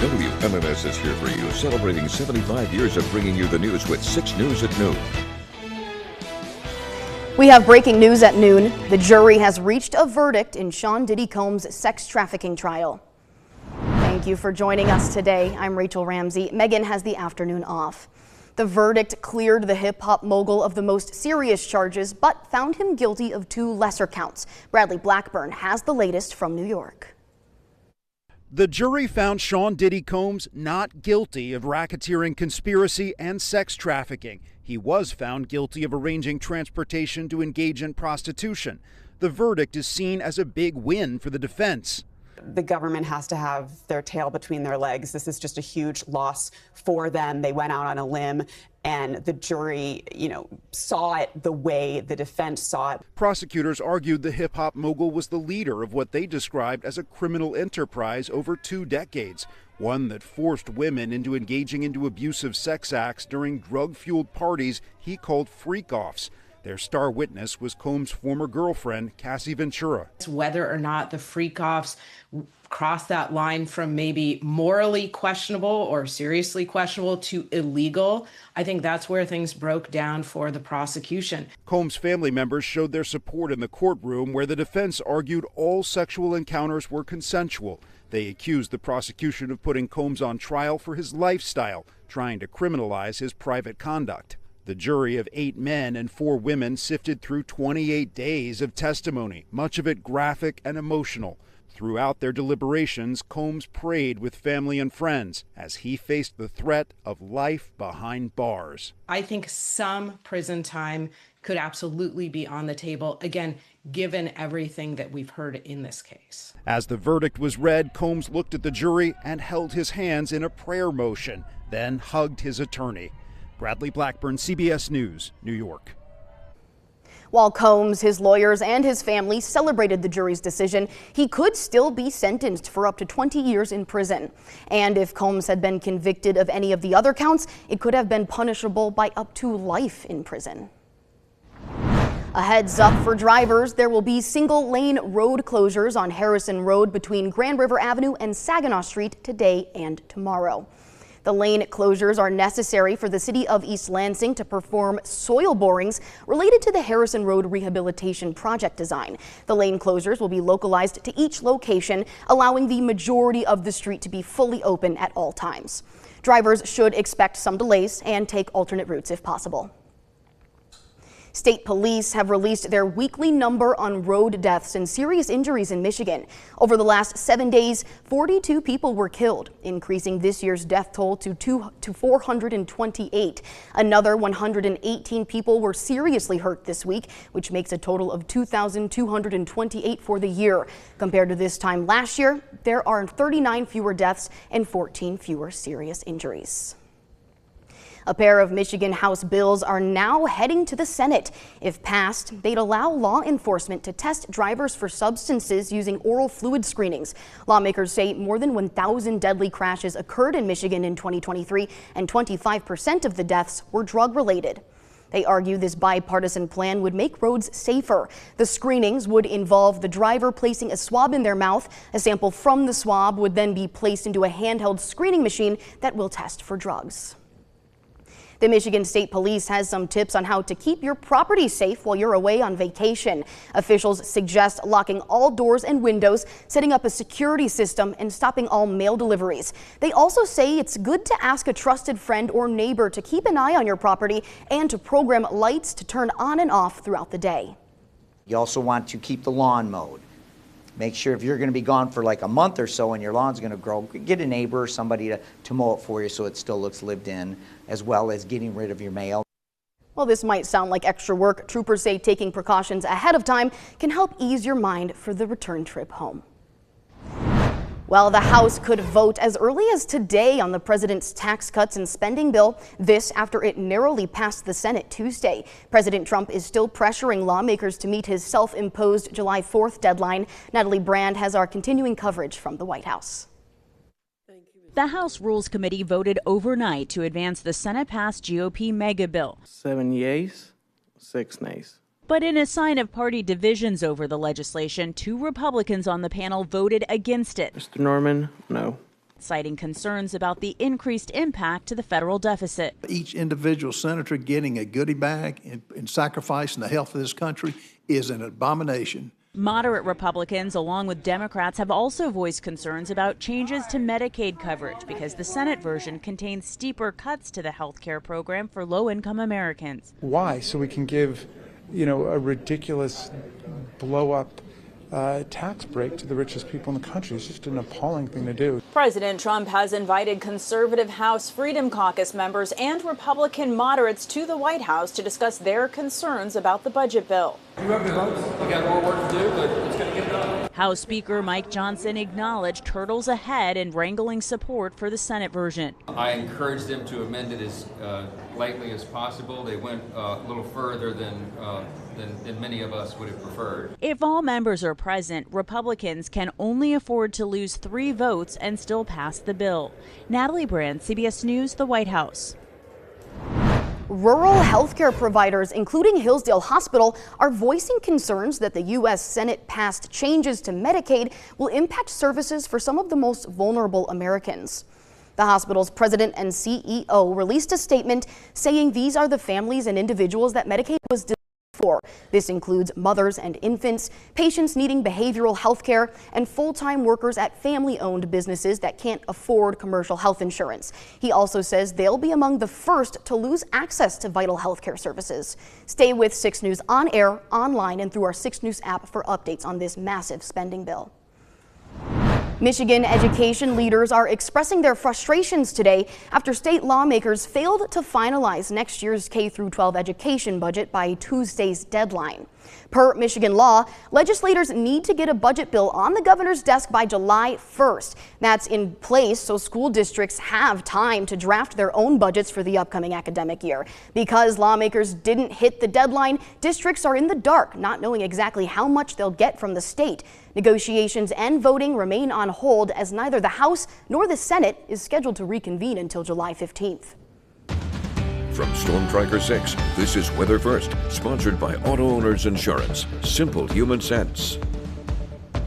WMMS is here for you, celebrating 75 years of bringing you the news with 6 News at noon. We have breaking news at noon. The jury has reached a verdict in Sean Diddy Combs' sex trafficking trial. Thank you for joining us today. I'm Rachel Ramsey. Megan has the afternoon off. The verdict cleared the hip-hop mogul of the most serious charges, but found him guilty of 2 lesser counts. Bradley Blackburn has the latest from New York. The jury found Sean Diddy Combs not guilty of racketeering conspiracy and sex trafficking. He was found guilty of arranging transportation to engage in prostitution. The verdict is seen as a big win for the defense. The government has to have their tail between their legs. This is just a huge loss for them. They went out on a limb, and the jury, saw it the way the defense saw it. Prosecutors argued the hip-hop mogul was the leader of what they described as a criminal enterprise over 2 decades, one that forced women into engaging into abusive sex acts during drug-fueled parties he called freak-offs. Their star witness was Combs' former girlfriend, Cassie Ventura. Whether or not the freak-offs cross that line from maybe morally questionable or seriously questionable to illegal, I think that's where things broke down for the prosecution. Combs' family members showed their support in the courtroom, where the defense argued all sexual encounters were consensual. They accused the prosecution of putting Combs on trial for his lifestyle, trying to criminalize his private conduct. The jury of 8 men and 4 women sifted through 28 days of testimony, much of it graphic and emotional. Throughout their deliberations, Combs prayed with family and friends as he faced the threat of life behind bars. I think some prison time could absolutely be on the table, again, given everything that we've heard in this case. As the verdict was read, Combs looked at the jury and held his hands in a prayer motion, then hugged his attorney. Bradley Blackburn, CBS News, New York. While Combs, his lawyers, and his family celebrated the jury's decision, he could still be sentenced for up to 20 years in prison. And if Combs had been convicted of any of the other counts, it could have been punishable by up to life in prison. A heads up for drivers, there will be single-lane road closures on Harrison Road between Grand River Avenue and Saginaw Street today and tomorrow. The lane closures are necessary for the city of East Lansing to perform soil borings related to the Harrison Road Rehabilitation Project design. The lane closures will be localized to each location, allowing the majority of the street to be fully open at all times. Drivers should expect some delays and take alternate routes if possible. State police have released their weekly number on road deaths and serious injuries in Michigan. Over the last 7 days, 42 people were killed, increasing this year's death toll to 428. Another 118 people were seriously hurt this week, which makes a total of 2,228 for the year. Compared to this time last year, there are 39 fewer deaths and 14 fewer serious injuries. A pair of Michigan House bills are now heading to the Senate. If passed, they'd allow law enforcement to test drivers for substances using oral fluid screenings. Lawmakers say more than 1,000 deadly crashes occurred in Michigan in 2023, and 25% of the deaths were drug-related. They argue this bipartisan plan would make roads safer. The screenings would involve the driver placing a swab in their mouth. A sample from the swab would then be placed into a handheld screening machine that will test for drugs. The Michigan State Police has some tips on how to keep your property safe while you're away on vacation. Officials suggest locking all doors and windows, setting up a security system, and stopping all mail deliveries. They also say it's good to ask a trusted friend or neighbor to keep an eye on your property and to program lights to turn on and off throughout the day. You also want to keep the lawn mowed. Make sure if you're going to be gone for like a month or so and your lawn's going to grow, get a neighbor or somebody to mow it for you so it still looks lived in, as well as getting rid of your mail. While this might sound like extra work, troopers say taking precautions ahead of time can help ease your mind for the return trip home. Well, the House could vote as early as today on the president's tax cuts and spending bill, this after it narrowly passed the Senate Tuesday. President Trump is still pressuring lawmakers to meet his self-imposed July 4th deadline. Natalie Brand has our continuing coverage from the White House. The House Rules Committee voted overnight to advance the Senate-passed GOP mega bill. 7 yeas, 6 nays. But in a sign of party divisions over the legislation, 2 Republicans on the panel voted against it. Mr. Norman, no. citing concerns about the increased impact to the federal deficit. Each individual senator getting a goodie bag and sacrificing the health of this country is an abomination. Moderate Republicans, along with Democrats, have also voiced concerns about changes to Medicaid coverage because the Senate version contains steeper cuts to the health care program for low-income Americans. Why? So we can give, a ridiculous blow-up tax break to the richest people in the country. It's just an appalling thing to do. President Trump has invited conservative House Freedom Caucus members and Republican moderates to the White House to discuss their concerns about the budget bill. You have the votes. You got more work to do, but it's going to get done. House Speaker Mike Johnson acknowledged hurdles ahead in wrangling support for the Senate version. I encouraged them to amend it as lightly as possible. They went a little further than many of us would have preferred. If all members are present, Republicans can only afford to lose 3 votes and still pass the bill. Natalie Brand, CBS News, the White House. Rural healthcare providers, including Hillsdale Hospital, are voicing concerns that the U.S. Senate passed changes to Medicaid will impact services for some of the most vulnerable Americans. The hospital's president and CEO released a statement saying these are the families and individuals that Medicaid was designed for. This includes mothers and infants, patients needing behavioral health care, and full-time workers at family-owned businesses that can't afford commercial health insurance. He also says they'll be among the first to lose access to vital health care services. Stay with 6 News on air, online, and through our 6 News app for updates on this massive spending bill. Michigan education leaders are expressing their frustrations today after state lawmakers failed to finalize next year's K-12 education budget by Tuesday's deadline. Per Michigan law, legislators need to get a budget bill on the governor's desk by July 1st. That's in place so school districts have time to draft their own budgets for the upcoming academic year. Because lawmakers didn't hit the deadline, districts are in the dark, not knowing exactly how much they'll get from the state. Negotiations and voting remain on hold as neither the House nor the Senate is scheduled to reconvene until July 15th. From Storm Tracker 6, this is Weather First, sponsored by Auto Owners Insurance. Simple human sense.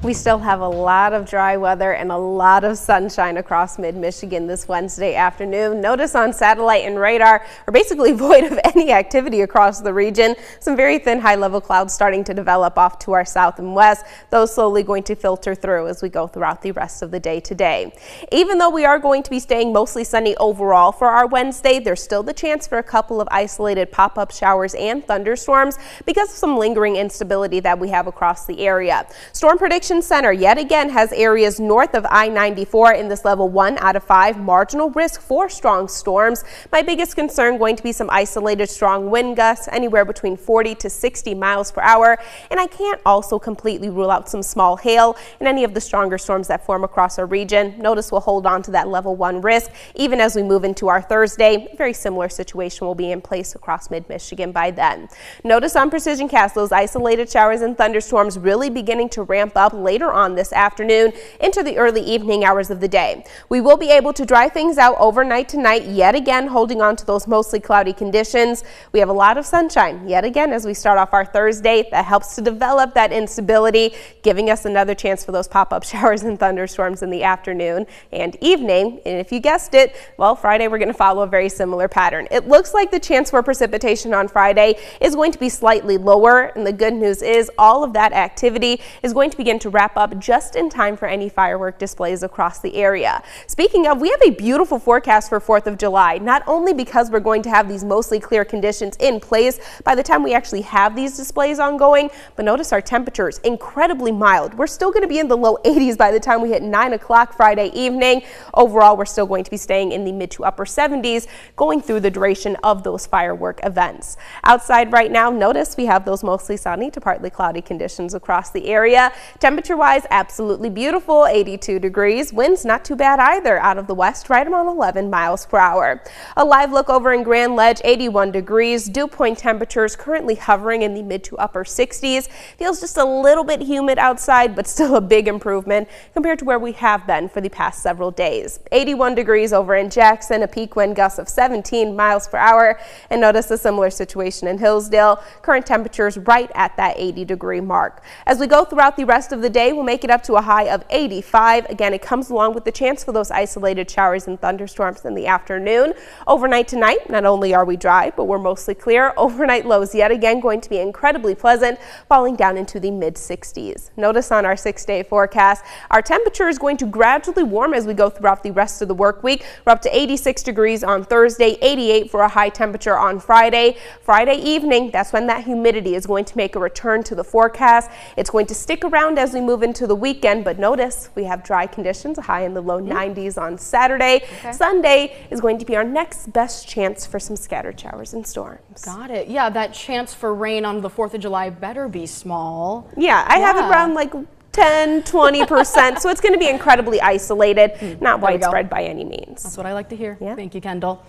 We still have a lot of dry weather and a lot of sunshine across mid-Michigan this Wednesday afternoon. Notice on satellite and radar are basically void of any activity across the region. Some very thin high-level clouds starting to develop off to our south and west. Those slowly going to filter through as we go throughout the rest of the day today. Even though we are going to be staying mostly sunny overall for our Wednesday, there's still the chance for a couple of isolated pop-up showers and thunderstorms because of some lingering instability that we have across the area. Storm Prediction Center yet again has areas north of I-94 in this level 1 out of 5 marginal risk for strong storms. My biggest concern going to be some isolated strong wind gusts anywhere between 40 to 60 miles per hour. And I can't also completely rule out some small hail in any of the stronger storms that form across our region. Notice we'll hold on to that level 1 risk even as we move into our Thursday. A very similar situation will be in place across mid-Michigan by then. Notice on Precision Cast those isolated showers and thunderstorms really beginning to ramp up later on this afternoon into the early evening hours of the day. We will be able to dry things out overnight tonight, yet again holding on to those mostly cloudy conditions. We have a lot of sunshine yet again as we start off our Thursday. That helps to develop that instability, giving us another chance for those pop-up showers and thunderstorms in the afternoon and evening. And if you guessed it, well, Friday we're going to follow a very similar pattern. It looks like the chance for precipitation on Friday is going to be slightly lower, and the good news is all of that activity is going to begin to wrap up just in time for any firework displays across the area. Speaking of, we have a beautiful forecast for 4th of July, not only because we're going to have these mostly clear conditions in place by the time we actually have these displays ongoing, but notice our temperatures incredibly mild. We're still going to be in the low 80s by the time we hit 9 o'clock Friday evening. Overall, we're still going to be staying in the mid to upper 70s going through the duration of those firework events. Outside right now, notice we have those mostly sunny to partly cloudy conditions across the area. Temperature-wise, absolutely beautiful, 82 degrees. Winds not too bad either out of the west, right around 11 miles per hour. A live look over in Grand Ledge, 81 degrees. Dew point temperatures currently hovering in the mid to upper 60s. Feels just a little bit humid outside, but still a big improvement compared to where we have been for the past several days. 81 degrees over in Jackson, a peak wind gust of 17 miles per hour. And notice a similar situation in Hillsdale. Current temperatures right at that 80-degree mark. As we go throughout the rest of the the day will make it up to a high of 85. Again, it comes along with the chance for those isolated showers and thunderstorms in the afternoon. Overnight tonight, not only are we dry, but we're mostly clear. Overnight lows yet again going to be incredibly pleasant, falling down into the mid-60s. Notice on our 6-day forecast, our temperature is going to gradually warm as we go throughout the rest of the work week. We're up to 86 degrees on Thursday, 88 for a high temperature on Friday. Friday evening, that's when that humidity is going to make a return to the forecast. It's going to stick around as we move into the weekend, but notice we have dry conditions, a high in the low 90s on Saturday. Sunday is going to be our next best chance for some scattered showers and storms. Got it. Yeah, that chance for rain on the 4th of July better be small. Yeah, I have it around like 10–20%, so it's going to be incredibly isolated, not widespread by any means. That's what I like to hear. Thank you, Kendall.